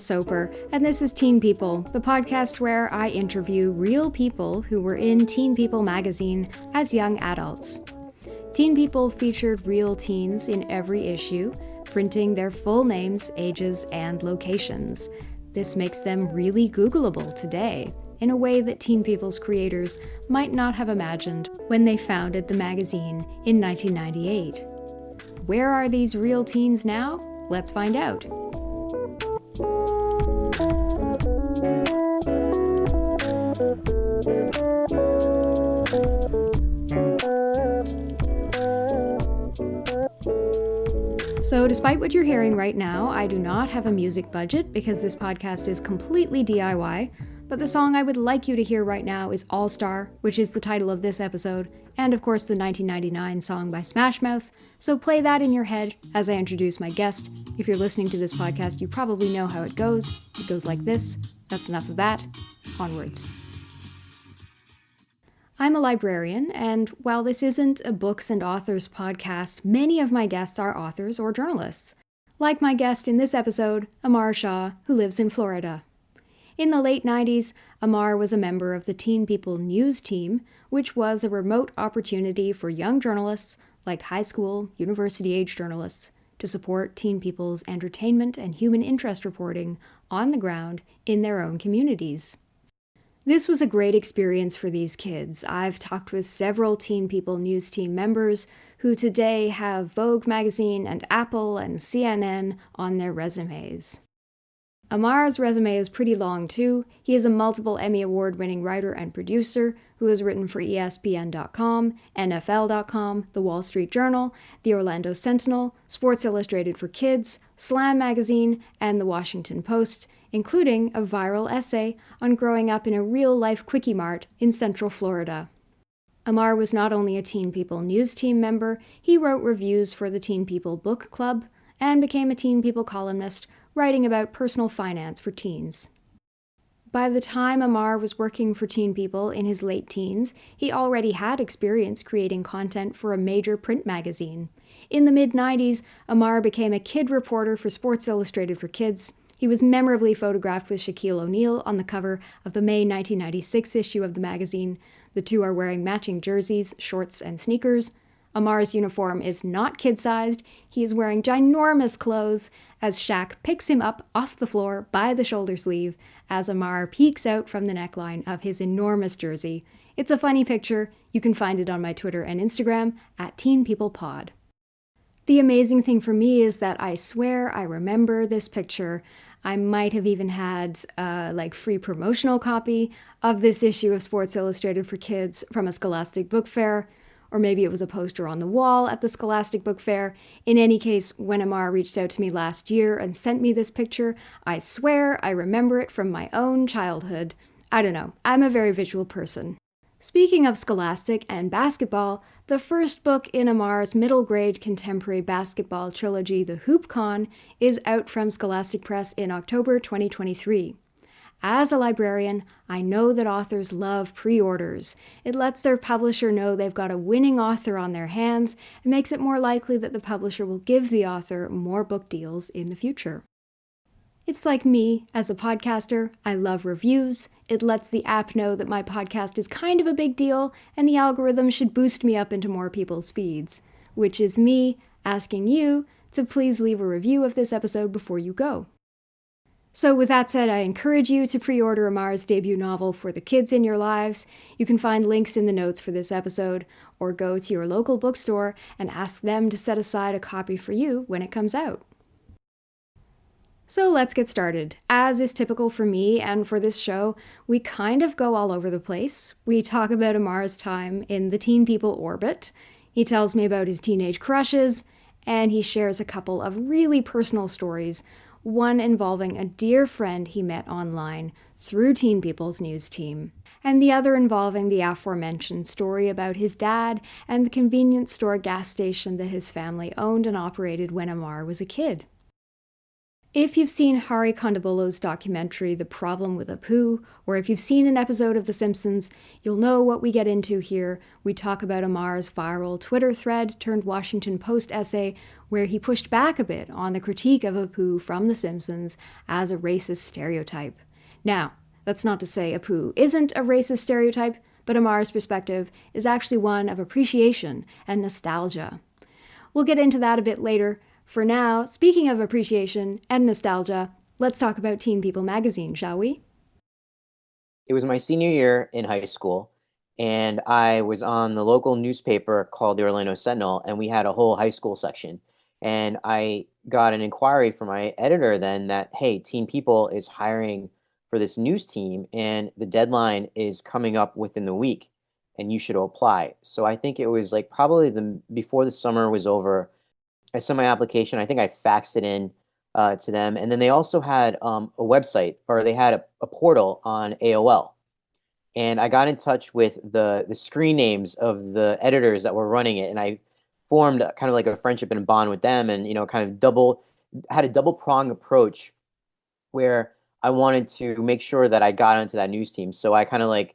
Soper, and this is Teen People, the podcast where I interview real people who were in Teen People magazine as young adults. Teen People featured real teens in every issue, printing their full names, ages, and locations. This makes them really Googleable today, in a way that Teen People's creators might not have imagined when they founded the magazine in 1998. Where are these real teens now? Let's find out. So despite what you're hearing right now, I do not have a music budget because this podcast is completely DIY, but the song I would like you to hear right now is All Star, which is the title of this episode, and of course the 1999 song by Smash Mouth, so play that in your head as I introduce my guest. If you're listening to this podcast, you probably know how it goes. It goes like this. That's enough of that. Onwards. I'm a librarian, and while this isn't a books and authors podcast, many of my guests are authors or journalists. Like my guest in this episode, Amar Shah, who lives in Florida. In the late 90s, Amar was a member of the Teen People News team, which was a remote opportunity for young journalists, like high school, university-age journalists, to support Teen People's entertainment and human interest reporting on the ground in their own communities. This was a great experience for these kids. I've talked with several Teen People News team members who today have Vogue magazine and Apple and CNN on their resumes. Amar's resume is pretty long too. He is a multiple Emmy Award-winning writer and producer who has written for ESPN.com, NFL.com, The Wall Street Journal, The Orlando Sentinel, Sports Illustrated for Kids, Slam Magazine, and The Washington Post, including a viral essay on growing up in a real-life Kwik-E-Mart in Central Florida. Amar was not only a Teen People News team member, he wrote reviews for the Teen People Book Club and became a Teen People columnist, writing about personal finance for teens. By the time Amar was working for Teen People in his late teens, he already had experience creating content for a major print magazine. In the mid-90s, Amar became a kid reporter for Sports Illustrated for Kids. He was memorably photographed with Shaquille O'Neal on the cover of the May 1996 issue of the magazine. The two are wearing matching jerseys, shorts, and sneakers. Amar's uniform is not kid-sized. He is wearing ginormous clothes as Shaq picks him up off the floor by the shoulder sleeve as Amar peeks out from the neckline of his enormous jersey. It's a funny picture. You can find it on my Twitter and Instagram at TeenPeoplePod. The amazing thing for me is that I swear I remember this picture. I might have even had a free promotional copy of this issue of Sports Illustrated for Kids from a Scholastic book fair. Or maybe it was a poster on the wall at the Scholastic Book Fair. In any case, when Amar reached out to me last year and sent me this picture, I swear I remember it from my own childhood. I don't know, I'm a very visual person. Speaking of Scholastic and basketball, the first book in Amar's middle grade contemporary basketball trilogy, The Hoop Con, is out from Scholastic Press in October 2023. As a librarian, I know that authors love pre-orders. It lets their publisher know they've got a winning author on their hands and makes it more likely that the publisher will give the author more book deals in the future. It's like me, as a podcaster, I love reviews. It lets the app know that my podcast is kind of a big deal and the algorithm should boost me up into more people's feeds, which is me asking you to please leave a review of this episode before you go. So with that said, I encourage you to pre-order Amar's debut novel for the kids in your lives. You can find links in the notes for this episode, or go to your local bookstore and ask them to set aside a copy for you when it comes out. So let's get started. As is typical for me and for this show, we kind of go all over the place. We talk about Amar's time in the Teen People orbit. He tells me about his teenage crushes, and he shares a couple of really personal stories, one involving a dear friend he met online through Teen People's news team, and the other involving the aforementioned story about his dad and the convenience store gas station that his family owned and operated when Amar was a kid. If you've seen Hari Kondabolo's documentary The Problem with Apu, or if you've seen an episode of The Simpsons, you'll know what we get into here. We talk about Amar's viral Twitter thread turned Washington Post essay, where he pushed back a bit on the critique of Apu from The Simpsons as a racist stereotype. Now, that's not to say Apu isn't a racist stereotype, but Amar's perspective is actually one of appreciation and nostalgia. We'll get into that a bit later. For now, speaking of appreciation and nostalgia, let's talk about Teen People magazine, shall we? It was my senior year in high school, and I was on the local newspaper called the Orlando Sentinel, and we had a whole high school section. And I got an inquiry from my editor then that, hey, Teen People is hiring for this news team, and the deadline is coming up within the week, and you should apply. So I think it was like probably before the summer was over. I sent my application. I think I faxed it in to them. And then they also had a website, or they had a portal on AOL. And I got in touch with the screen names of the editors that were running it. And I formed kind of like a friendship and a bond with them, and, kind of had a double prong approach where I wanted to make sure that I got onto that news team. So I kind of like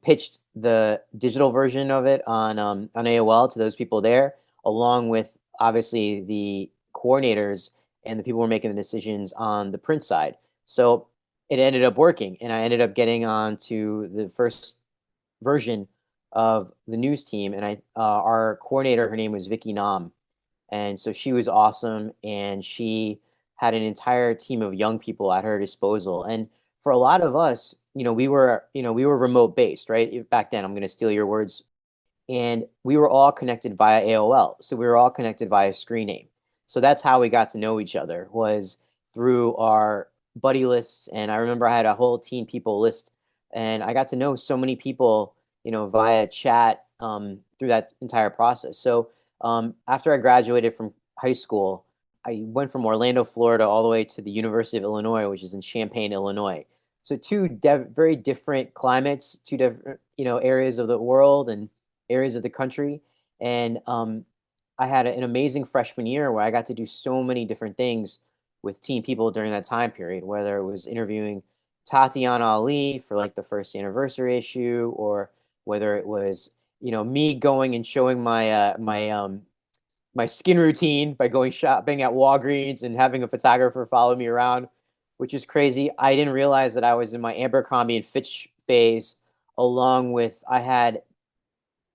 pitched the digital version of it on AOL to those people there, along with obviously the coordinators and the people who were making the decisions on the print side. So it ended up working, and I ended up getting on to the first version of the news team. And our coordinator, her name was Vicky Nam, and so she was awesome, and she had an entire team of young people at her disposal. And for a lot of us, we were remote based, right? Back then, I'm going to steal your words. And we were all connected via AOL. So we were all connected via screen name. So that's how we got to know each other, was through our buddy lists. And I remember I had a whole Teen People list, and I got to know so many people, via chat through that entire process. So after I graduated from high school, I went from Orlando, Florida, all the way to the University of Illinois, which is in Champaign, Illinois. So two very different climates, two different, areas of the world and areas of the country. And I had an amazing freshman year where I got to do so many different things with Teen People during that time period, whether it was interviewing Tatiana Ali for like the first anniversary issue, or whether it was, me going and showing my skin routine by going shopping at Walgreens and having a photographer follow me around, which is crazy. I didn't realize that I was in my Abercrombie and Fitch phase, along with I had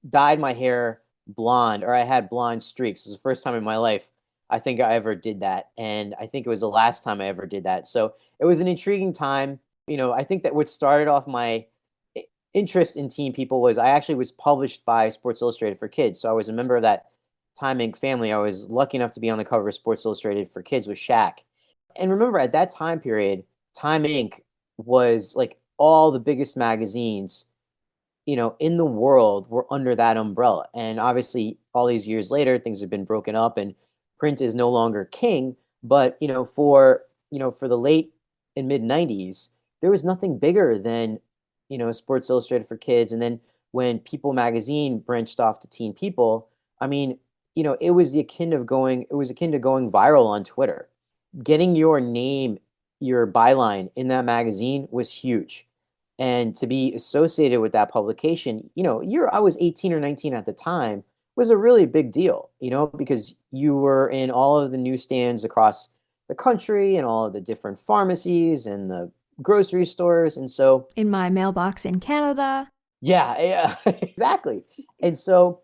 dyed my hair blonde, or I had blonde streaks. It was the first time in my life I think I ever did that. And I think it was the last time I ever did that. So it was an intriguing time. I think that what started off my interest in Teen People was I actually was published by Sports Illustrated for Kids. So I was a member of that Time Inc. family. I was lucky enough to be on the cover of Sports Illustrated for Kids with Shaq. And remember, at that time period, Time Inc. was like all the biggest magazines, in the world were under that umbrella. And obviously, all these years later, things have been broken up, and print is no longer king. But for the late and mid '90s, there was nothing bigger than Sports Illustrated for Kids. And then when People magazine branched off to Teen People, I mean, it was akin to going viral on Twitter. Getting your name, your byline in that magazine was huge. And to be associated with that publication, I was 18 or 19 at the time, was a really big deal, because you were in all of the newsstands across the country and all of the different pharmacies and the grocery stores. And so in my mailbox in Canada. Yeah, exactly. And so,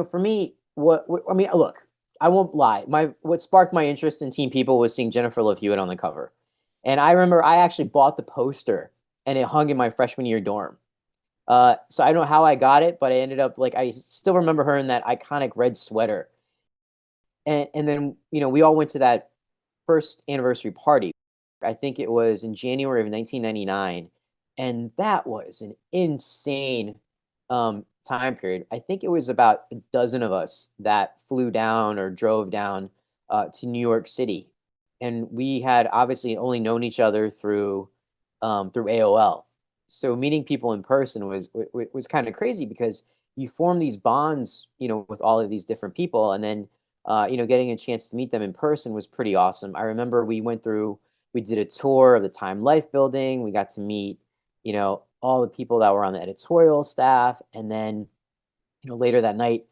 for me, I mean, look, I won't lie. What sparked my interest in Teen People was seeing Jennifer Love Hewitt on the cover. And I remember I actually bought the poster, and it hung in my freshman year dorm. So I don't know how I got it, but I ended up I still remember her in that iconic red sweater. And then, we all went to that first anniversary party. I think it was in January of 1999. And that was an insane time period. I think it was about a dozen of us that flew down or drove down to New York City, and we had obviously only known each other through AOL. So meeting people in person was kind of crazy because you form these bonds, with all of these different people, and then getting a chance to meet them in person was pretty awesome. I remember we did a tour of the Time Life building. We got to meet, all the people that were on the editorial staff, and then later that night,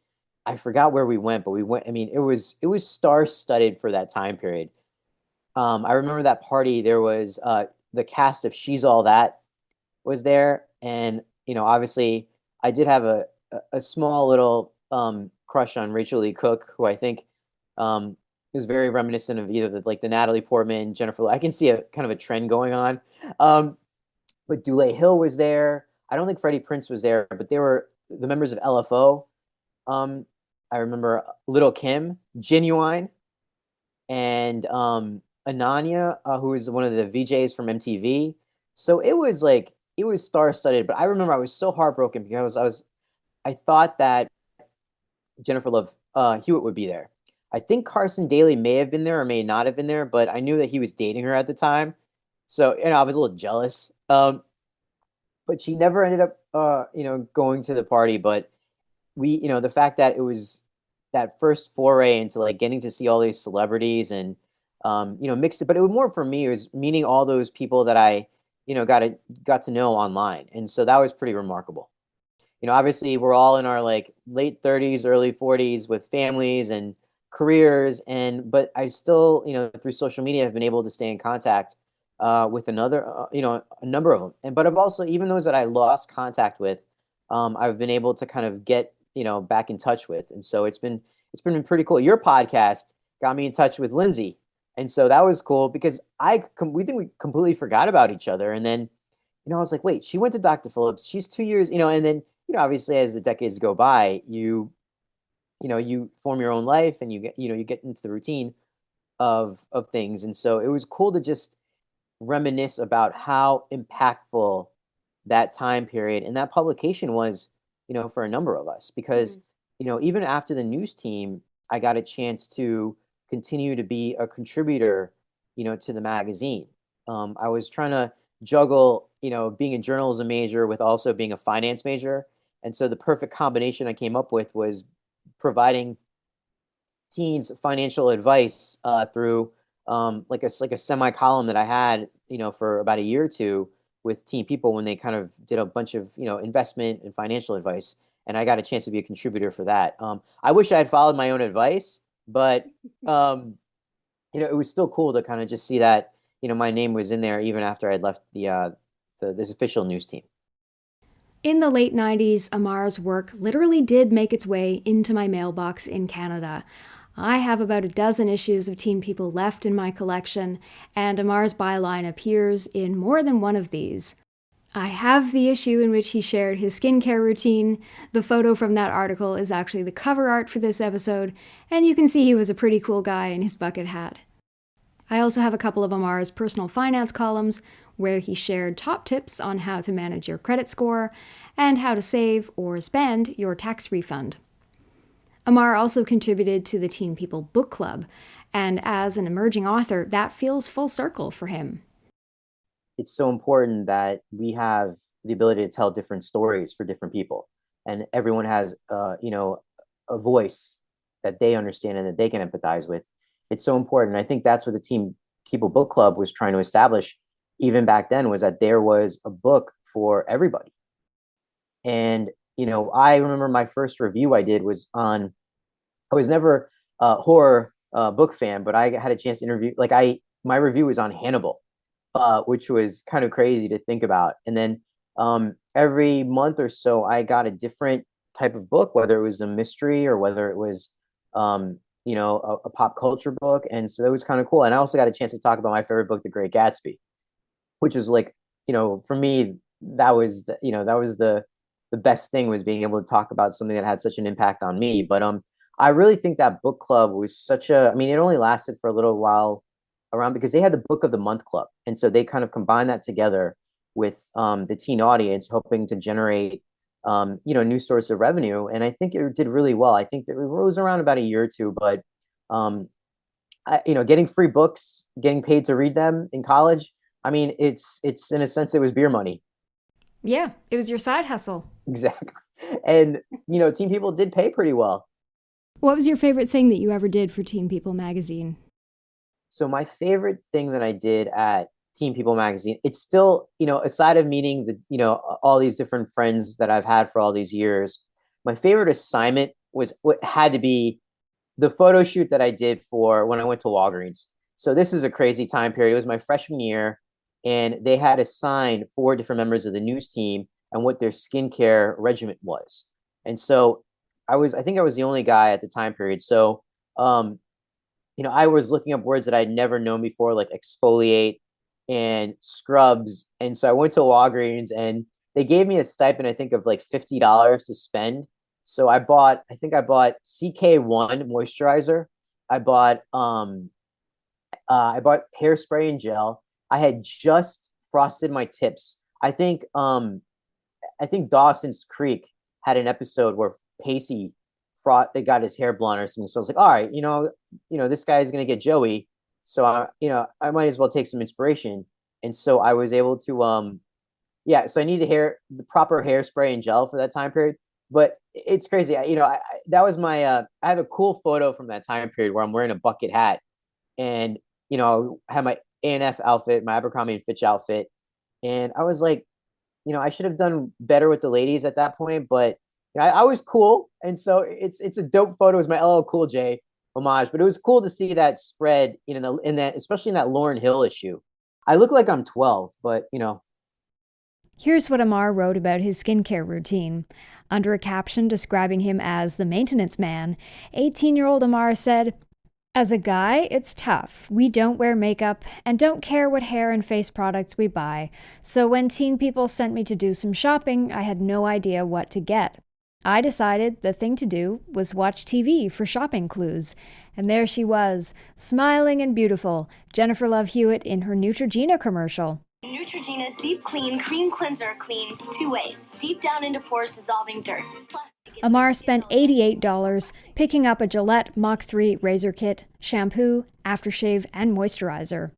I forgot where we went, but we went. I mean, it was star-studded for that time period. I remember that party. There was the cast of She's All That was there, and obviously, I did have a small little crush on Rachel Lee Cook, who I think is very reminiscent of either the Natalie Portman, Jennifer. I can see a kind of a trend going on. Um, but Dule Hill was there. I don't think Freddie Prinze was there, but they were the members of LFO. Um, I remember Little Kim, Genuine, and Ananya, who was one of the VJs from MTV. So it was star-studded. But I remember I was so heartbroken because I thought that Jennifer Love Hewitt would be there. I think Carson Daly may have been there or may not have been there, but I knew that he was dating her at the time. So, I was a little jealous. But she never ended up, going to the party. But the fact that it was that first foray into like getting to see all these celebrities and, mixed it. But it was more for me, it was meeting all those people that I, got to know online. And so that was pretty remarkable. Obviously we're all in our like late 30s, early 40s with families and careers. But I still, through social media, have been able to stay in contact with a number of them. But I've also, even those that I lost contact with, I've been able to kind of get, back in touch with. And so it's been pretty cool. Your podcast got me in touch with Lindsay. And so that was cool because we think we completely forgot about each other. And then, I was like, wait, she went to Dr. Phillips. She's 2 years, and then, obviously as the decades go by, you form your own life and you get into the routine of things. And so it was cool to just reminisce about how impactful that time period and that publication was, for a number of us. Because, even after the news team, I got a chance to continue to be a contributor, to the magazine. I was trying to juggle, being a journalism major with also being a finance major. And so the perfect combination I came up with was providing teens financial advice through like a semi column that I had, for about a year or two with teen people when they kind of did a bunch of, investment and financial advice. And I got a chance to be a contributor for that. I wish I had followed my own advice, but it was still cool to kind of just see that, my name was in there even after I'd left this official news team. In the late 90s, Amar's work literally did make its way into my mailbox in Canada. I have about a dozen issues of Teen People left in my collection, and Amar's byline appears in more than one of these. I have the issue in which he shared his skincare routine. The photo from that article is actually the cover art for this episode, and you can see he was a pretty cool guy in his bucket hat. I also have a couple of Amar's personal finance columns where he shared top tips on how to manage your credit score and how to save or spend your tax refund. Amar also contributed to the Teen People Book Club, and as an emerging author, that feels full circle for him. It's so important that we have the ability to tell different stories for different people, and everyone has, a voice that they understand and that they can empathize with. It's so important. I think that's what the Teen People Book Club was trying to establish even back then, was that there was a book for everybody. And, I remember my first review I did was I was never a horror book fan, but I had a chance to interview, my review was on Hannibal, which was kind of crazy to think about. And then every month or so, I got a different type of book, whether it was a mystery or whether it was, a pop culture book. And so that was kind of cool. And I also got a chance to talk about my favorite book, The Great Gatsby, which was like, for me, that was the best thing, was being able to talk about something that had such an impact on me. But I really think that book club was I mean, it only lasted for a little while around because they had the Book of the Month Club. And so they kind of combined that together with the teen audience, hoping to generate, new source of revenue. And I think it did really well. I think that it rose around about a year or two, but um, getting free books, getting paid to read them in college. I mean, it's in a sense, it was beer money. Yeah, it was your side hustle. Exactly. And, Teen People did pay pretty well. What was your favorite thing that you ever did for Teen People magazine? So my favorite thing that I did at Teen People magazine, it's still, aside of meeting all these different friends that I've had for all these years, my favorite assignment was what had to be the photo shoot that I did for when I went to Walgreens. So this is a crazy time period. It was my freshman year, and they had assigned 4 different members of the news team and what their skincare regimen was. And so I think I was the only guy at the time period. So, I was looking up words that I'd never known before, like exfoliate and scrubs. And so I went to Walgreens, and they gave me a stipend, I think, of like $50 to spend. So I think I bought CK1 moisturizer. I bought hairspray and gel. I had just frosted my tips. I think Dawson's Creek had an episode where Pacey they got his hair blonde or something. So I was like, all right, this guy is gonna get Joey. So I might as well take some inspiration. And so I was able to so I needed the proper hairspray and gel for that time period. But it's crazy. That was my I have a cool photo from that time period where I'm wearing a bucket hat, and I had my A&F outfit, my Abercrombie and Fitch outfit, and I was like, I should have done better with the ladies at that point, but I was cool, and so it's a dope photo. It was my LL Cool J homage, but it was cool to see that spread in that, especially in that Lauryn Hill issue. I look like I'm 12, but Here's what Amar wrote about his skincare routine. Under a caption describing him as the maintenance man, 18-year-old Amar said, "As a guy, it's tough. We don't wear makeup and don't care what hair and face products we buy. So when Teen People sent me to do some shopping, I had no idea what to get. I decided the thing to do was watch TV for shopping clues. And there she was, smiling and beautiful, Jennifer Love Hewitt in her Neutrogena commercial. Neutrogena's Deep Clean Cream Cleanser cleans 2 ways. Deep down into pores dissolving dirt. Amar spent $88 picking up a Gillette Mach 3 razor kit, shampoo, aftershave, and moisturizer.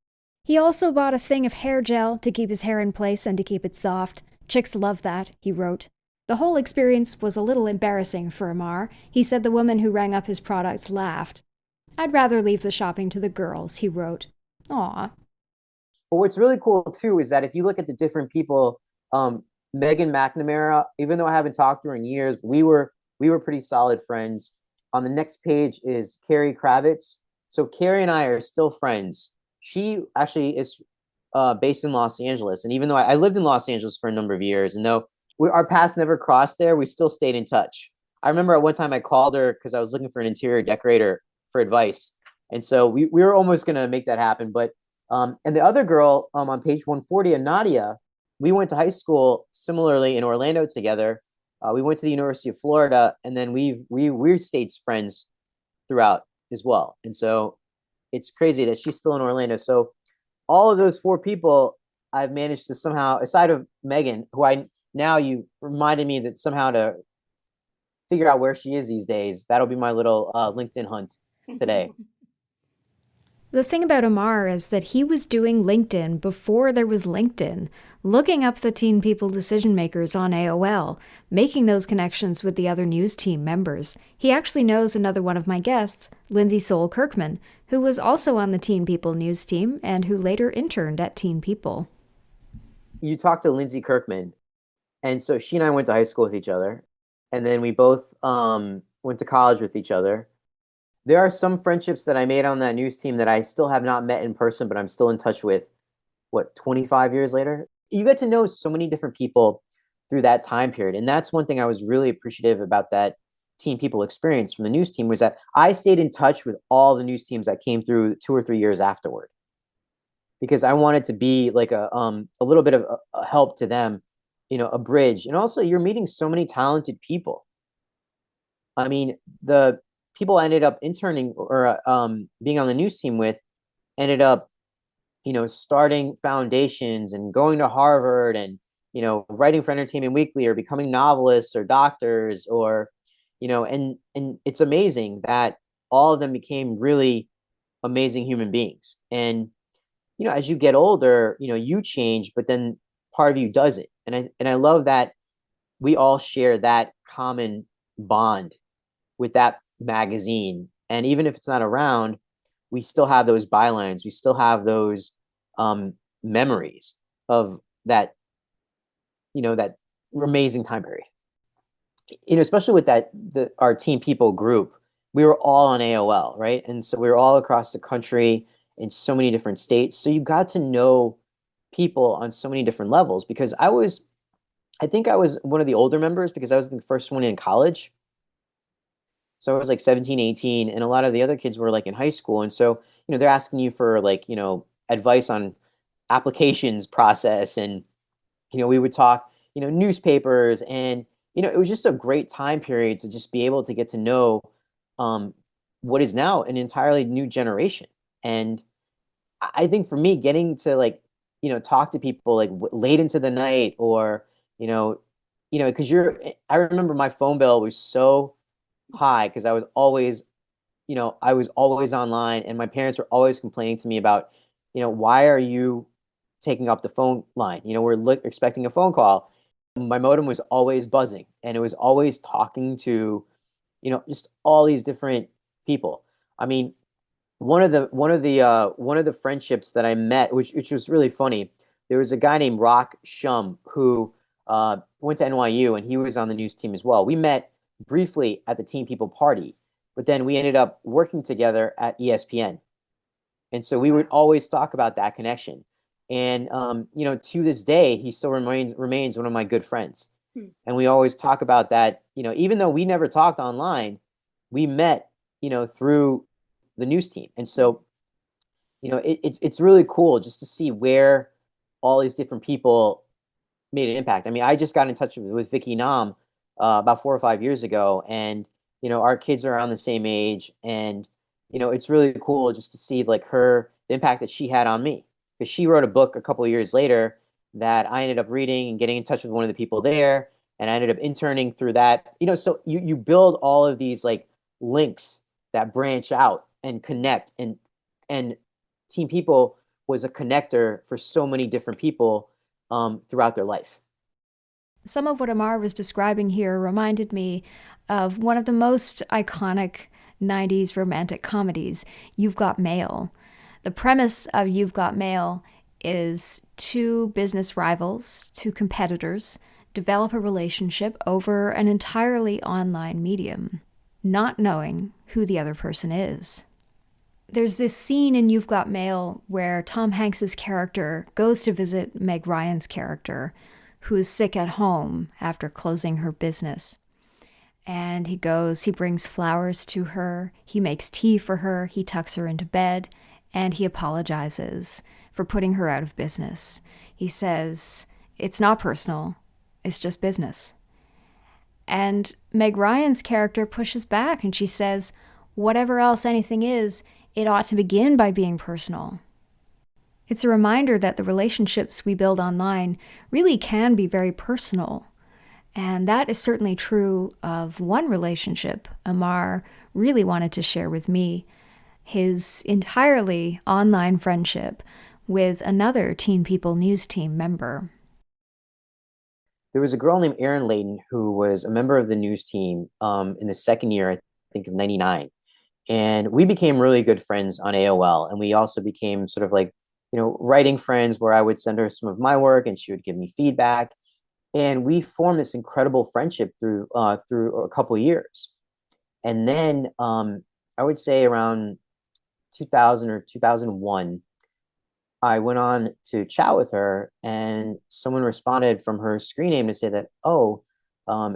He also bought a thing of hair gel to keep his hair in place and to keep it soft. Chicks love that, he wrote. The whole experience was a little embarrassing for Amar. He said the woman who rang up his products laughed. I'd rather leave the shopping to the girls, he wrote. Aw. But what's really cool too is that if you look at the different people, Megan McNamara, even though I haven't talked to her in years, we were pretty solid friends. On the next page is Carrie Kravitz. So Carrie and I are still friends. She actually is based in Los Angeles, and even though I lived in Los Angeles for a number of years, and though our paths never crossed there, we still stayed in touch. I remember at one time I called her because I was looking for an interior decorator for advice, and so we were almost gonna make that happen, but. And the other girl on page 140, Nadia, we went to high school similarly in Orlando together. We went to the University of Florida, and then we stayed friends throughout as well. And so it's crazy that she's still in Orlando. So all of those 4 people, I've managed to somehow, aside of Megan, you reminded me that somehow to figure out where she is these days. That'll be my little LinkedIn hunt today. The thing about Amar is that he was doing LinkedIn before there was LinkedIn, looking up the Teen People decision makers on AOL, making those connections with the other news team members. He actually knows another one of my guests, Lindsay Soul Kirkman, who was also on the Teen People news team and who later interned at Teen People. You talked to Lindsay Kirkman, and so she and I went to high school with each other, and then we both went to college with each other. There are some friendships that I made on that news team that I still have not met in person, but I'm still in touch with, 25 years later? You get to know so many different people through that time period. And that's one thing I was really appreciative about that Teen People experience from the news team, was that I stayed in touch with all the news teams that came through 2 or 3 years afterward, because I wanted to be like a little bit of a help to them, a bridge. And also, you're meeting so many talented people. I mean, the people I ended up interning or being on the news team with ended up, starting foundations and going to Harvard and, writing for Entertainment Weekly or becoming novelists or doctors or, and it's amazing that all of them became really amazing human beings. And, as you get older, you change, but then part of you doesn't. And I love that we all share that common bond with that magazine. And even if it's not around, we still have those bylines. We still have those memories of that, that amazing time period. Especially with our Teen People group, we were all on AOL, right? And so we were all across the country in so many different states. So you got to know people on so many different levels because I think I was one of the older members because I was the first one in college. So I was like 17, 18, and a lot of the other kids were like in high school. And so, they're asking you for like, advice on applications process. And, we would talk, newspapers and, it was just a great time period to just be able to get to know what is now an entirely new generation. And I think for me, getting to like, talk to people like late into the night or, because I remember my phone bill was so high because I was always online and my parents were always complaining to me about, why are you taking up the phone line? We're expecting a phone call. My modem was always buzzing and it was always talking to, just all these different people. I mean, one of the friendships that I met, which was really funny. There was a guy named Rock Shum who went to NYU and he was on the news team as well. We met briefly at the Teen People party, but then we ended up working together at ESPN. And so we would always talk about that connection. And to this day, he still remains one of my good friends. And we always talk about that, even though we never talked online, we met, through the news team. And so, it's really cool just to see where all these different people made an impact. I mean, I just got in touch with Vicky Nam about 4 or 5 years ago, and our kids are around the same age, and it's really cool just to see like the impact that she had on me, because she wrote a book a couple of years later that I ended up reading and getting in touch with one of the people there, and I ended up interning through that. So you build all of these like links that branch out and connect, and Teen People was a connector for so many different people throughout their life. Some of what Amar was describing here reminded me of one of the most iconic 90s romantic comedies, You've Got Mail. The premise of You've Got Mail is two business rivals, two competitors, develop a relationship over an entirely online medium, not knowing who the other person is. There's this scene in You've Got Mail where Tom Hanks's character goes to visit Meg Ryan's character, who is sick at home after closing her business. And he brings flowers to her, he makes tea for her, he tucks her into bed, and he apologizes for putting her out of business. He says, it's not personal, it's just business. And Meg Ryan's character pushes back and she says, whatever else anything is, it ought to begin by being personal. It's a reminder that the relationships we build online really can be very personal. And that is certainly true of one relationship Amar really wanted to share with me, his entirely online friendship with another Teen People news team member. There was a girl named Erin Layton who was a member of the news team in the second year, I think, of '99. And we became really good friends on AOL. And we also became sort of like, writing friends where I would send her some of my work and she would give me feedback. And we formed this incredible friendship through a couple of years. And then I would say around 2000 or 2001, I went on to chat with her and someone responded from her screen name to say that, oh,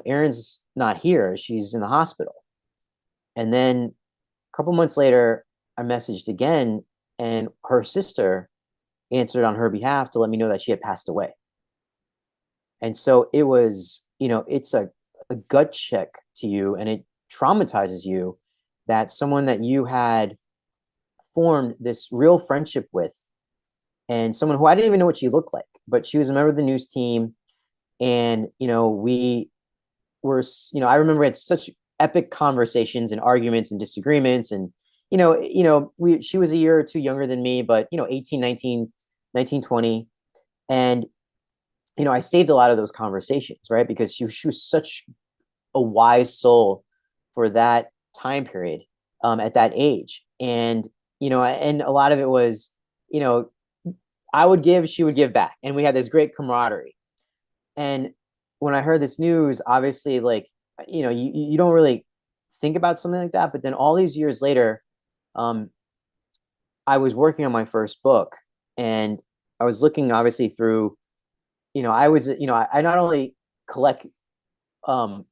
Erin's not here. She's in the hospital. And then a couple months later, I messaged again and her sister answered on her behalf to let me know that she had passed away. And so it was, it's a gut check to you and it traumatizes you that someone that you had formed this real friendship with and someone who I didn't even know what she looked like, but she was a member of the news team. And, we were, I remember it's such epic conversations and arguments and disagreements. And, she was a year or two younger than me, but, 18, 19, 19, 20. And, I saved a lot of those conversations, right? Because she was such a wise soul for that time period, at that age. And, and a lot of it was, I would give, she would give back. And we had this great camaraderie. And when I heard this news, obviously, like, you don't really think about something like that. But then all these years later, um, I was working on my first book, and I was looking obviously through, I not only collect um,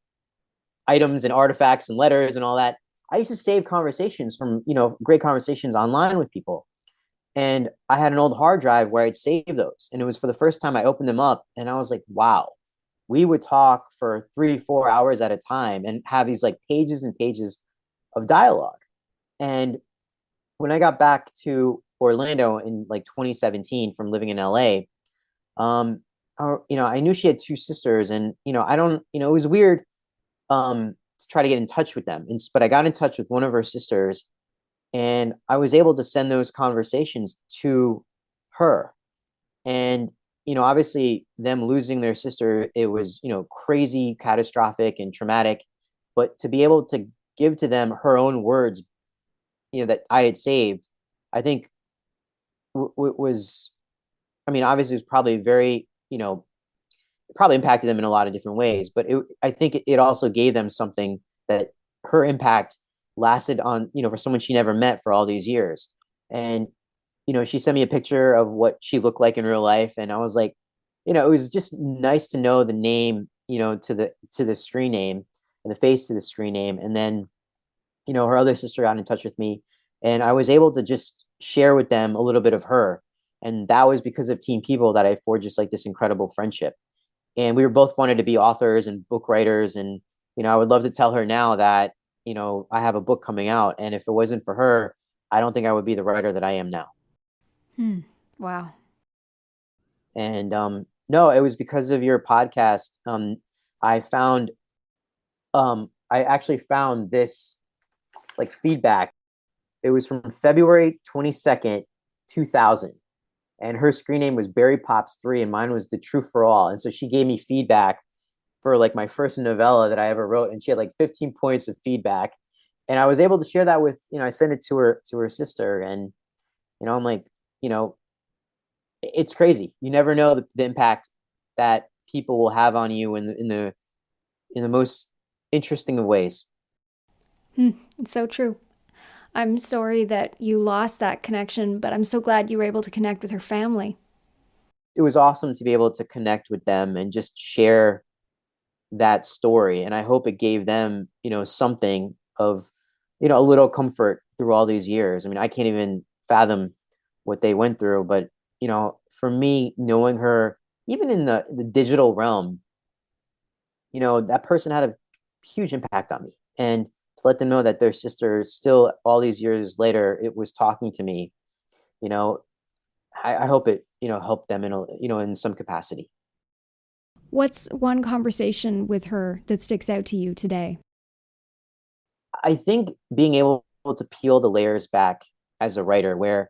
items and artifacts and letters and all that. I used to save conversations from, great conversations online with people. And I had an old hard drive where I'd save those. And it was for the first time I opened them up, and I was like, wow, we would talk for 3, 4 hours at a time and have these like pages and pages of dialogue. And when I got back to Orlando in like 2017 from living in LA, I knew she had two sisters, and, I don't, it was weird to try to get in touch with them. But I got in touch with one of her sisters, and I was able to send those conversations to her. And, obviously them losing their sister, it was, crazy, catastrophic and traumatic. But to be able to give to them her own words, that I had saved, I think was, I mean, obviously it was probably very, it probably impacted them in a lot of different ways, but I think it also gave them something that her impact lasted on, for someone she never met for all these years. And, she sent me a picture of what she looked like in real life. And I was like, it was just nice to know the name, to the screen name and the face to the screen name. And then, her other sister got in touch with me, and I was able to just share with them a little bit of her. And that was because of Teen People that I forged just like this incredible friendship. And we were both wanted to be authors and book writers. And, I would love to tell her now that, I have a book coming out. And if it wasn't for her, I don't think I would be the writer that I am now. Wow. And no, it was because of your podcast. I found, I actually found this like feedback. It was from February 22nd, 2000. And her screen name was Berry Pops 3, and mine was The Truth for All. And so she gave me feedback for like my first novella that I ever wrote, and she had like 15 points of feedback. And I was able to share that with, I sent it to her sister. And, I'm like, it's crazy. You never know the impact that people will have on you in the most interesting of ways. It's so true. I'm sorry that you lost that connection, but I'm so glad you were able to connect with her family. It was awesome to be able to connect with them and just share that story. And I hope it gave them, something of, a little comfort through all these years. I mean, I can't even fathom what they went through, but, for me, knowing her, even in the digital realm, that person had a huge impact on me. And to let them know that their sister still all these years later, it was talking to me, I hope it, helped them in some capacity. What's one conversation with her that sticks out to you today? I think being able to peel the layers back as a writer, where,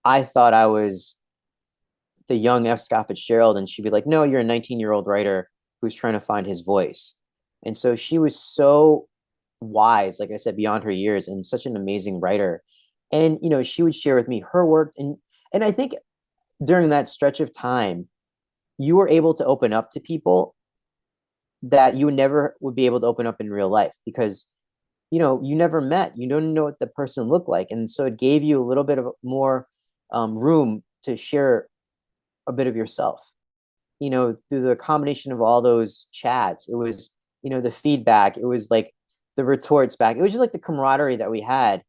I thought I was the young F. Scott Fitzgerald, and she'd be like, no, you're a 19-year-old writer who's trying to find his voice. And so she was so wise, like I said, beyond her years, and such an amazing writer. And, she would share with me her work. And I think during that stretch of time, you were able to open up to people that you never would be able to open up in real life, because, you never met, you don't know what the person looked like. And so it gave you a little bit of more room to share a bit of yourself, through the combination of all those chats. It was, the feedback, it was like the retorts back. It was just like the camaraderie that we had,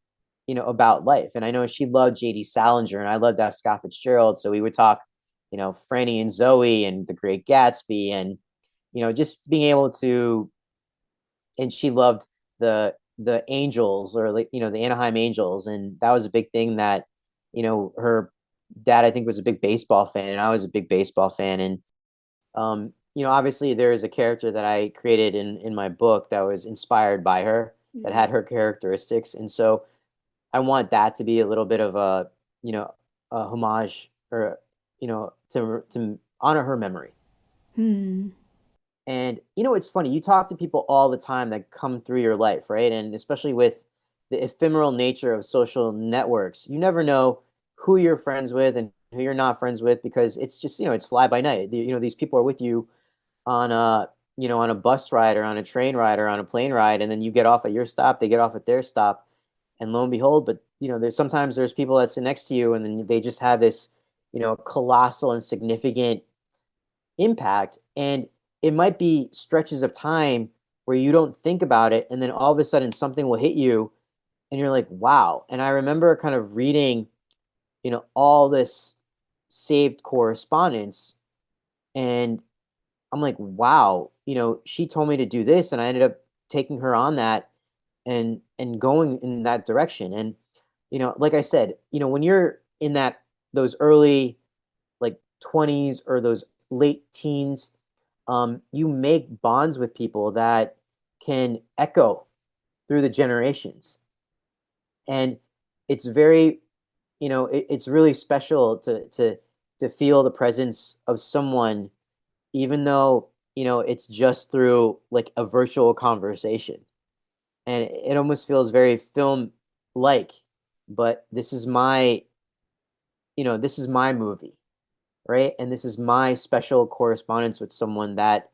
about life. And I know she loved J.D. Salinger, and I loved F. Scott Fitzgerald. So we would talk, Franny and Zoe and The Great Gatsby, and, just being able to, and she loved the Angels, or like, the Anaheim Angels. And that was a big thing that, her dad, I think, was a big baseball fan, and I was a big baseball fan. And obviously there is a character that I created in my book that was inspired by her, that had her characteristics. And so I want that to be a little bit of a homage, or, to honor her memory. Hmm. And it's funny, you talk to people all the time that come through your life, right? And especially with the ephemeral nature of social networks, you never know who you're friends with and who you're not friends with, because it's just, it's fly by night. These people are with you on a bus ride or on a train ride or on a plane ride, and then you get off at your stop, they get off at their stop, and lo and behold, but there's people that sit next to you, and then they just have this, colossal and significant impact. And it might be stretches of time where you don't think about it, and then all of a sudden something will hit you and you're like, wow. And I remember kind of reading, all this saved correspondence, and I'm like, wow, she told me to do this, and I ended up taking her on that, and going in that direction. And like I said, when you're in those early, like, 20s or those late teens, you make bonds with people that can echo through the generations. And it's very, it's really special to feel the presence of someone, even though, it's just through like a virtual conversation. And it almost feels very film like, but this is my movie, right? And this is my special correspondence with someone that,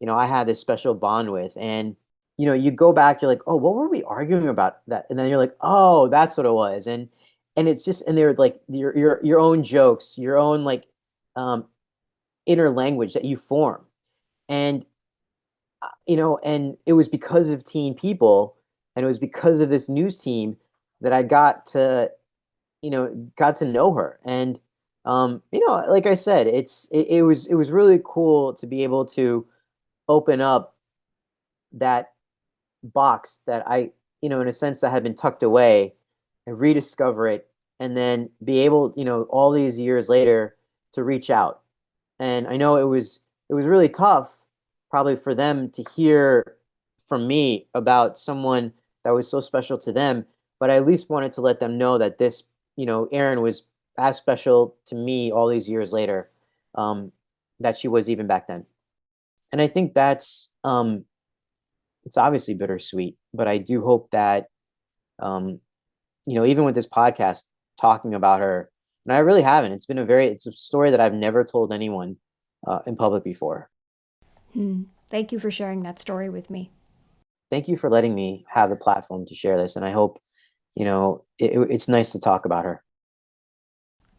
I have this special bond with. And, you go back, you're like, oh, what were we arguing about that? And then you're like, oh, that's what it was. And it's just, and they're like your own jokes, your own, like, um, inner language that you form. And, and it was because of Teen People, and it was because of this news team that I got to know her. And, like I said, it was really cool to be able to open up that box that I, in a sense, that had been tucked away, and rediscover it, and then be able, all these years later, to reach out. And I know it was really tough, probably, for them to hear from me about someone that was so special to them, but I at least wanted to let them know that this, Erin was as special to me all these years later, um, that she was even back then. And I think it's obviously bittersweet, but I do hope that, um, even with this podcast talking about her, and I really haven't. It's a story that I've never told anyone in public before. Thank you for sharing that story with me. Thank you for letting me have the platform to share this, and I hope, it's nice to talk about her.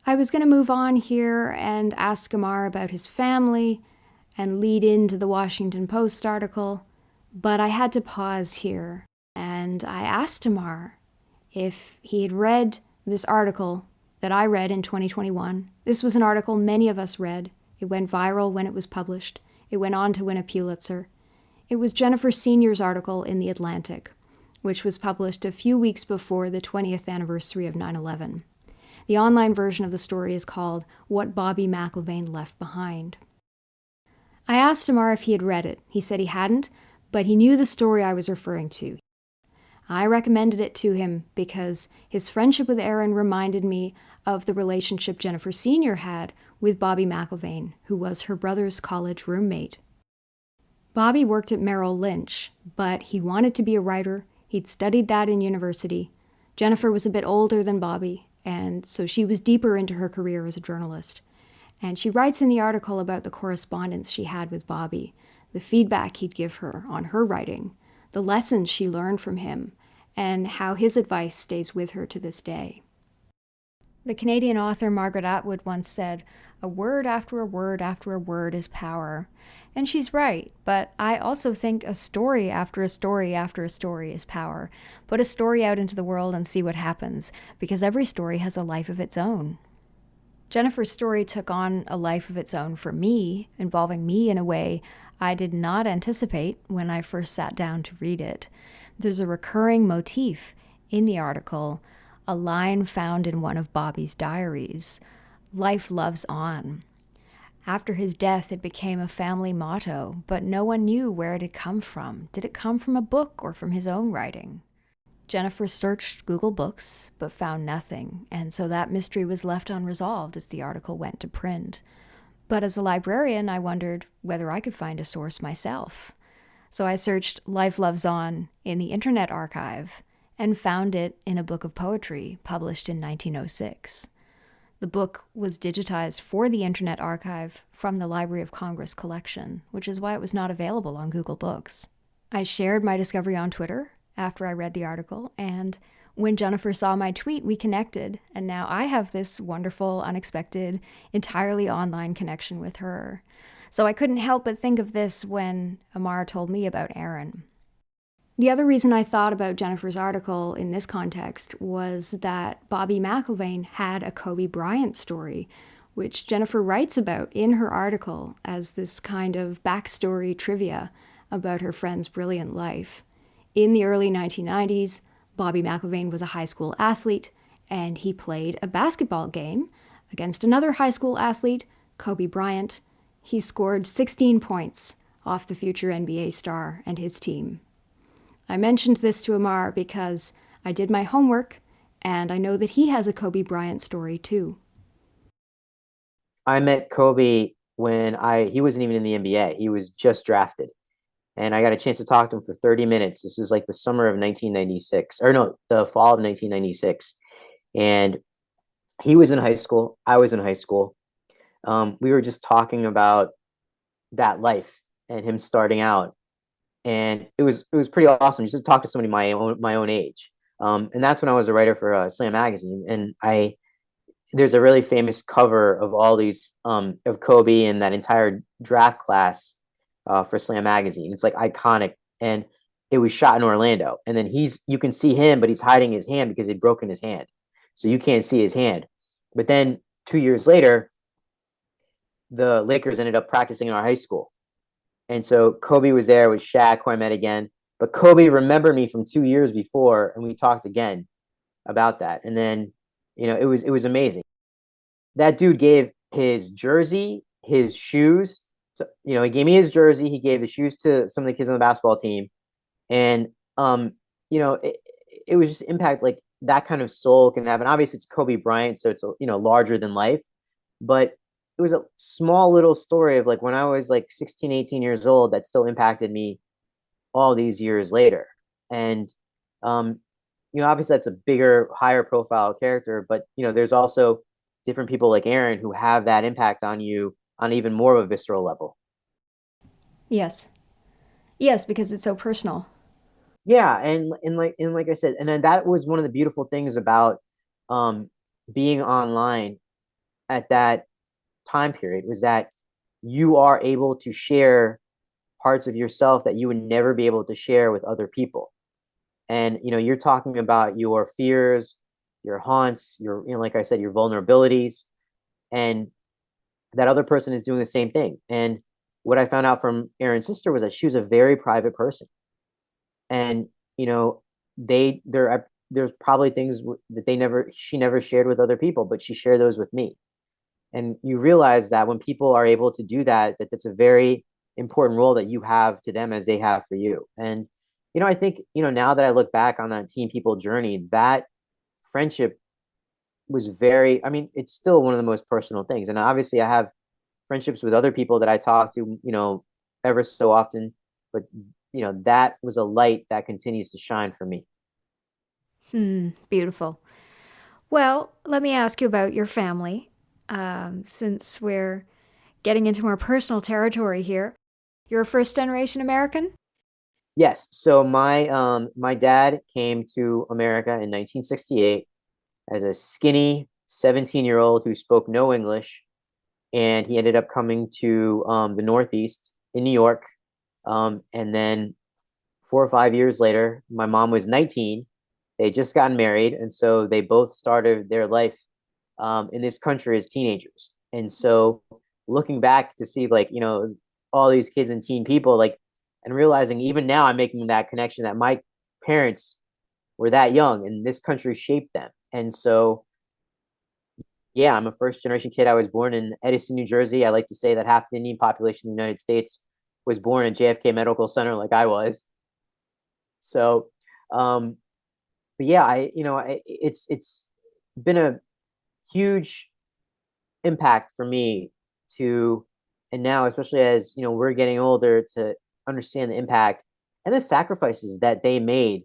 I was going to move on here and ask Amar about his family and lead into the Washington Post article, but I had to pause here, and I asked Amar if he had read this article that I read in 2021. This was an article many of us read. It went viral when it was published. It went on to win a Pulitzer. It was Jennifer Senior's article in The Atlantic, which was published a few weeks before the 20th anniversary of 9/11. The online version of the story is called What Bobby McIlvaine Left Behind. I asked Amar if he had read it. He said he hadn't, but he knew the story I was referring to. I recommended it to him because his friendship with Erin reminded me of the relationship Jennifer Senior had with Bobby McIlvaine, who was her brother's college roommate. Bobby worked at Merrill Lynch, but he wanted to be a writer. He'd studied that in university. Jennifer was a bit older than Bobby, and so she was deeper into her career as a journalist. And she writes in the article about the correspondence she had with Bobby, the feedback he'd give her on her writing, the lessons she learned from him, and how his advice stays with her to this day. The Canadian author Margaret Atwood once said, "A word after a word after a word is power." And she's right, but I also think a story after a story after a story is power. Put a story out into the world and see what happens, because every story has a life of its own. Jennifer's story took on a life of its own for me, involving me in a way I did not anticipate when I first sat down to read it. There's a recurring motif in the article, a line found in one of Bobby's diaries. Life loves on. After his death, it became a family motto, but no one knew where it had come from. Did it come from a book or from his own writing? Jennifer searched Google Books, but found nothing, and so that mystery was left unresolved as the article went to print. But as a librarian, I wondered whether I could find a source myself. So I searched Life Loves On in the Internet Archive and found it in a book of poetry published in 1906. The book was digitized for the Internet Archive from the Library of Congress collection, which is why it was not available on Google Books. I shared my discovery on Twitter after I read the article, and when Jennifer saw my tweet, we connected, and now I have this wonderful, unexpected, entirely online connection with her. So I couldn't help but think of this when Amar told me about Aaron. The other reason I thought about Jennifer's article in this context was that Bobby McIlvaine had a Kobe Bryant story, which Jennifer writes about in her article as this kind of backstory trivia about her friend's brilliant life. In the early 1990s, Bobby McIlvaine was a high school athlete, and he played a basketball game against another high school athlete, Kobe Bryant. He scored 16 points off the future NBA star and his team. I mentioned this to Amar because I did my homework, and I know that he has a Kobe Bryant story too. I met Kobe when he wasn't even in the NBA. He was just drafted. And I got a chance to talk to him for 30 minutes. This was like the summer of 1996, or no, the fall of 1996. And he was in high school. I was in high school. We were just talking about that life and him starting out. And it was pretty awesome just to talk to somebody my own age. And that's when I was a writer for Slam magazine. And there's a really famous cover of all these of Kobe and that entire draft class for Slam magazine. It's like iconic, and it was shot in Orlando. And then you can see him, but he's hiding his hand because he'd broken his hand, so you can't see his hand. But then 2 years later, the Lakers ended up practicing in our high school. And so Kobe was there with Shaq, who I met again. But Kobe remembered me from 2 years before, and we talked again about that. And then, it was amazing. That dude gave his jersey, his shoes. So, he gave me his jersey. He gave the shoes to some of the kids on the basketball team. And, it was just impact, like that kind of soul can happen. Obviously, it's Kobe Bryant, so it's, larger than life. But it was a small little story of like when I was like 16, 18 years old that still impacted me all these years later. And, obviously that's a bigger, higher profile character, but, there's also different people like Aaron who have that impact on you on even more of a visceral level. Yes. Yes, because it's so personal. Yeah. And like I said, and then that was one of the beautiful things about being online at that time period, was that you are able to share parts of yourself that you would never be able to share with other people. And, you're talking about your fears, your haunts, your, like I said, your vulnerabilities, and that other person is doing the same thing. And what I found out from Aaron's sister was that she was a very private person. And, there's probably things that she never shared with other people, but she shared those with me. And you realize that when people are able to do that, that's a very important role that you have to them as they have for you. And, I think, now that I look back on that Teen People journey, that friendship was it's still one of the most personal things. And obviously I have friendships with other people that I talk to, ever so often, but, that was a light that continues to shine for me. Beautiful. Well, let me ask you about your family. Since we're getting into more personal territory here, you're a first-generation American? Yes. So my dad came to America in 1968 as a skinny 17-year-old who spoke no English, and he ended up coming to the Northeast in New York. And then 4 or 5 years later, my mom was 19. They had just gotten married, and so they both started their life in this country as teenagers. And so looking back to see all these kids and teen people, and realizing even now I'm making that connection that my parents were that young and this country shaped them. And so Yeah, I'm a first generation kid. I was born in Edison, New Jersey. I like to say that half the Indian population in the United States was born at JFK Medical Center like I was. So, um, but yeah, it's been a huge impact for me to, and now especially as we're getting older, to understand the impact and the sacrifices that they made,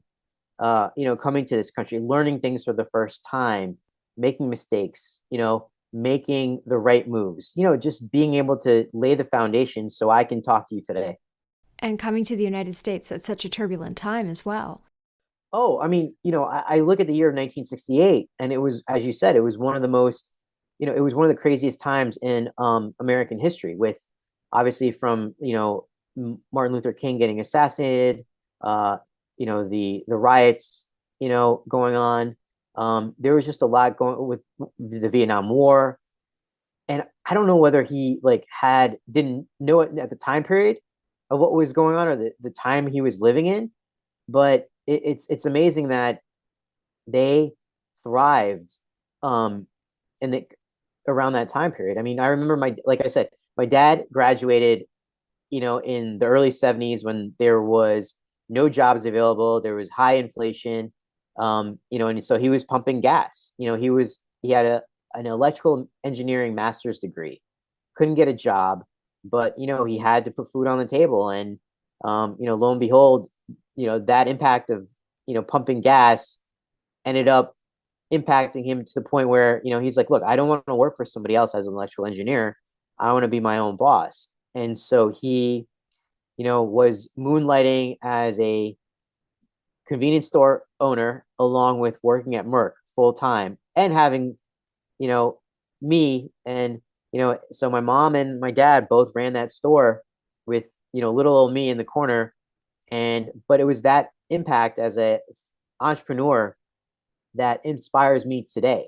coming to this country, learning things for the first time, making mistakes, making the right moves, just being able to lay the foundation so I can talk to you today. And coming to the United States at such a turbulent time as well. Oh, I mean, I look at the year of 1968, and it was, as you said, it was one of the most, it was one of the craziest times in American history, with obviously from, Martin Luther King getting assassinated, uh, the riots, going on. There was just a lot going with the Vietnam War, and I don't know whether he like didn't know it at the time period of what was going on, or the time he was living in, but it's amazing that they thrived um in the around that time period. I mean, I remember like I said, my dad graduated, in the early 70s when there was no jobs available, there was high inflation, and so he was pumping gas. He had an electrical engineering master's degree, couldn't get a job, but he had to put food on the table, and lo and behold, that impact of pumping gas ended up impacting him to the point where he's like, look, I don't want to work for somebody else as an electrical engineer. I want to be my own boss. And so he was moonlighting as a convenience store owner along with working at Merck full time, and having you know me, and so my mom and my dad both ran that store with little old me in the corner. And but it was that impact as a entrepreneur that inspires me today.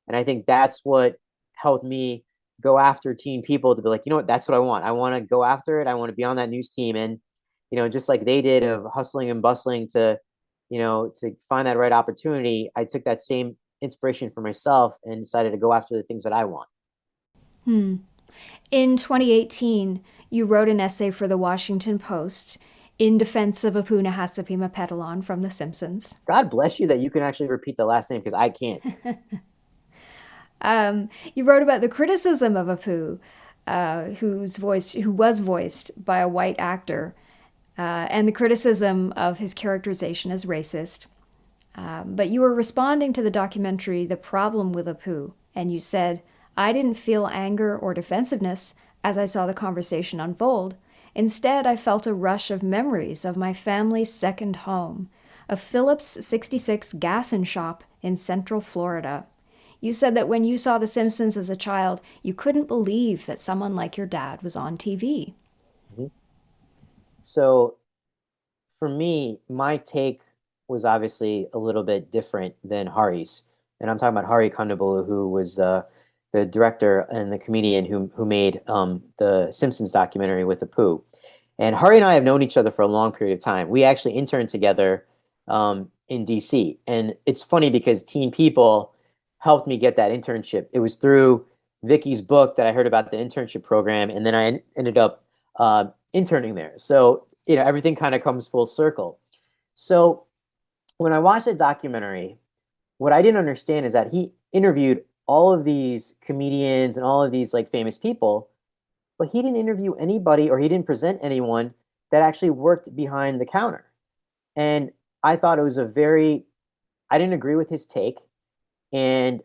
And I think that's what helped me go after teen people, to be like, what, that's what I want. I want to go after it. I want to be on that news team. And, just like they did, of hustling and bustling to find that right opportunity, I took that same inspiration for myself and decided to go after the things that I want. Hmm. In 2018, you wrote an essay for the Washington Post in defense of Apu Nahasapima Petalon from The Simpsons. God bless you that you can actually repeat the last name, because I can't. You wrote about the criticism of Apu, who was voiced by a white actor, and the criticism of his characterization as racist. But you were responding to the documentary The Problem with Apu, and you said, I didn't feel anger or defensiveness as I saw the conversation unfold. Instead, I felt a rush of memories of my family's second home, a Phillips 66 gas and shop in Central Florida. You said that when you saw The Simpsons as a child, you couldn't believe that someone like your dad was on TV. Mhm. So for me, my take was obviously a little bit different than Hari's. And I'm talking about Hari Kondabolu, who was the director and the comedian who made the Simpsons documentary with Apu. And Hari and I have known each other for a long period of time. We actually interned together in DC. And it's funny because Teen People helped me get that internship. It was through Vicky's book that I heard about the internship program, and then I ended up interning there. So, everything kind of comes full circle. So when I watched the documentary, what I didn't understand is that he interviewed all of these comedians and all of these like famous people, but he didn't interview anybody, or he didn't present anyone that actually worked behind the counter. And I thought it was I didn't agree with his take. And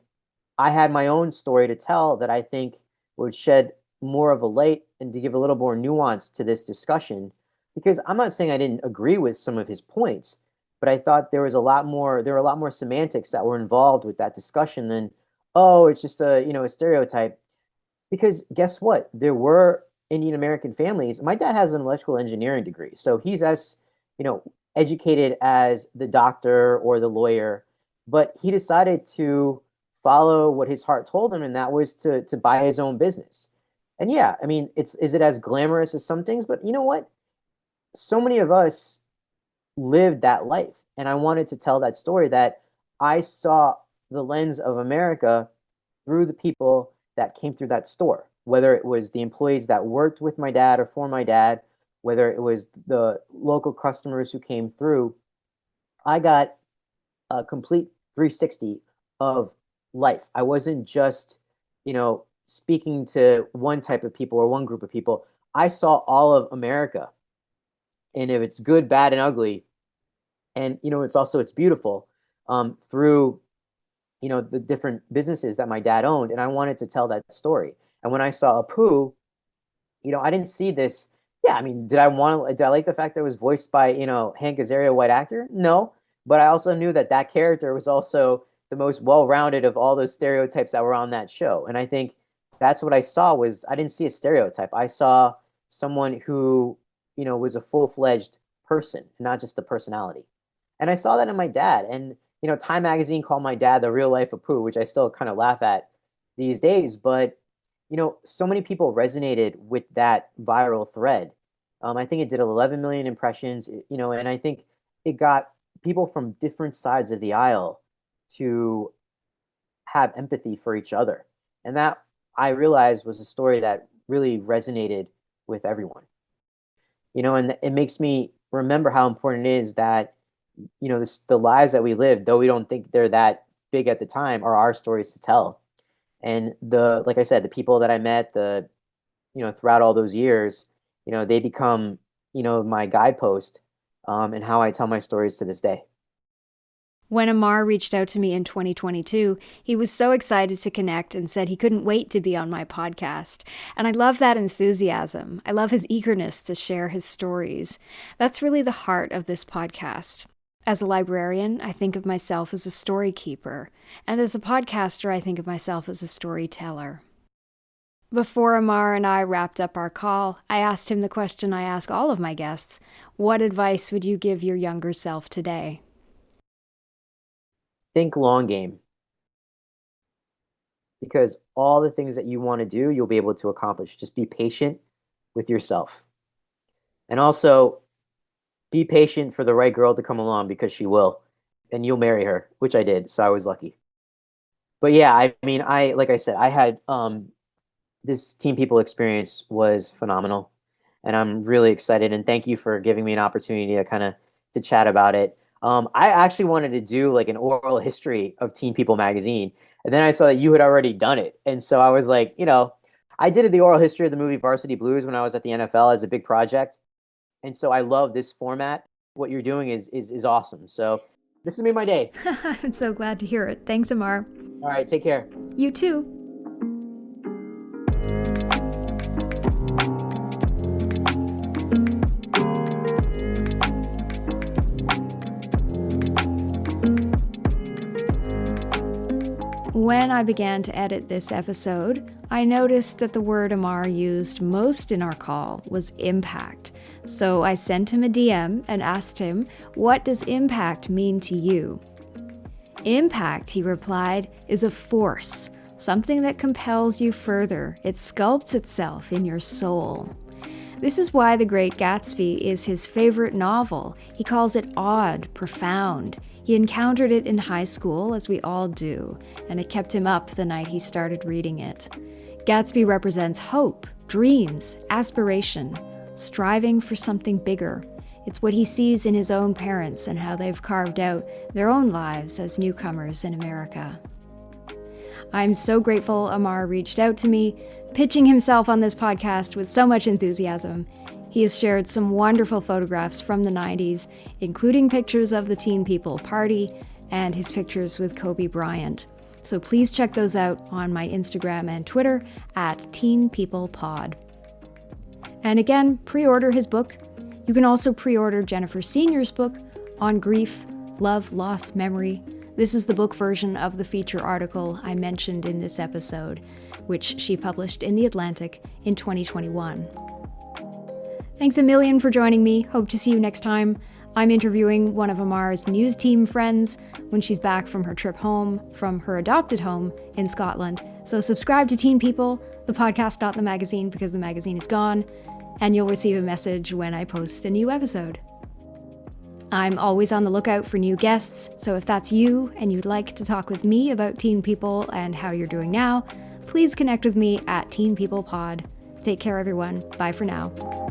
I had my own story to tell that I think would shed more of a light and to give a little more nuance to this discussion. Because I'm not saying I didn't agree with some of his points, but I thought there were a lot more semantics that were involved with that discussion than, oh, it's just a stereotype. Because guess what? There were Indian American families. My dad has an electrical engineering degree, so he's as, you know, educated as the doctor or the lawyer, but he decided to follow what his heart told him, and that was to buy his own business. And yeah, I mean, is it as glamorous as some things? But you know what? So many of us lived that life, and I wanted to tell that story, that I saw the lens of America, through the people that came through that store, whether it was the employees that worked with my dad or for my dad, whether it was the local customers who came through. I got a complete 360 of life. I wasn't just, speaking to one type of people or one group of people. I saw all of America. And if it's good, bad, and ugly, and it's beautiful, through the different businesses that my dad owned, and I wanted to tell that story. And when I saw Apu, I didn't see this. Yeah, I mean, did I like the fact that it was voiced by Hank Azaria, a white actor? No, but I also knew that character was also the most well-rounded of all those stereotypes that were on that show. And I think that's what I saw. Was I didn't see a stereotype. I saw someone who was a full-fledged person, not just a personality. And I saw that in my dad. And Time Magazine called my dad the real life Apu, which I still kind of laugh at these days. But so many people resonated with that viral thread. I think it did 11 million impressions. And I think it got people from different sides of the aisle to have empathy for each other, and that I realized was a story that really resonated with everyone. And it makes me remember how important it is that the lives that we live, though we don't think they're that big at the time, are our stories to tell. And like I said, the people that I met, throughout all those years, they become, my guidepost, and how I tell my stories to this day. When Amar reached out to me in 2022, he was so excited to connect and said he couldn't wait to be on my podcast. And I love that enthusiasm. I love his eagerness to share his stories. That's really the heart of this podcast. As a librarian, I think of myself as a story keeper. And as a podcaster, I think of myself as a storyteller. Before Amar and I wrapped up our call, I asked him the question I ask all of my guests. What advice would you give your younger self today? Think long game, because all the things that you want to do, you'll be able to accomplish. Just be patient with yourself. And also be patient for the right girl to come along, because she will, and you'll marry her, which I did. So I was lucky. But yeah, I mean, like I said, I had, this Teen People experience was phenomenal, and I'm really excited. And thank you for giving me an opportunity to chat about it. I actually wanted to do like an oral history of Teen People magazine, and then I saw that you had already done it, and so I was like, I did the oral history of the movie Varsity Blues when I was at the NFL as a big project, and so I love this format. What you're doing is awesome. So this has made my day. I'm so glad to hear it. Thanks, Amar. All right, take care. You too. When I began to edit this episode, I noticed that the word Amar used most in our call was impact. So I sent him a DM and asked him, what does impact mean to you? Impact, he replied, is a force, something that compels you further. It sculpts itself in your soul. This is why The Great Gatsby is his favorite novel. He calls it odd, profound. He encountered it in high school, as we all do, and it kept him up the night he started reading it. Gatsby represents hope, dreams, aspiration, striving for something bigger. It's what he sees in his own parents and how they've carved out their own lives as newcomers in America. I'm so grateful Amar reached out to me, pitching himself on this podcast with so much enthusiasm. He has shared some wonderful photographs from the 90s, including pictures of the Teen People party and his pictures with Kobe Bryant. So please check those out on my Instagram and Twitter at Teen People Pod. And again, pre-order his book. You can also pre-order Jennifer Senior's book on grief, love, loss, memory. This is the book version of the feature article I mentioned in this episode, which she published in The Atlantic in 2021. Thanks a million for joining me. Hope to see you next time. I'm interviewing one of Amar's news team friends when she's back from her trip home from her adopted home in Scotland. So subscribe to Teen People, the podcast, not the magazine, because the magazine is gone, and you'll receive a message when I post a new episode. I'm always on the lookout for new guests, so if that's you and you'd like to talk with me about teen people and how you're doing now, please connect with me at Teen People Pod. Take care, everyone. Bye for now.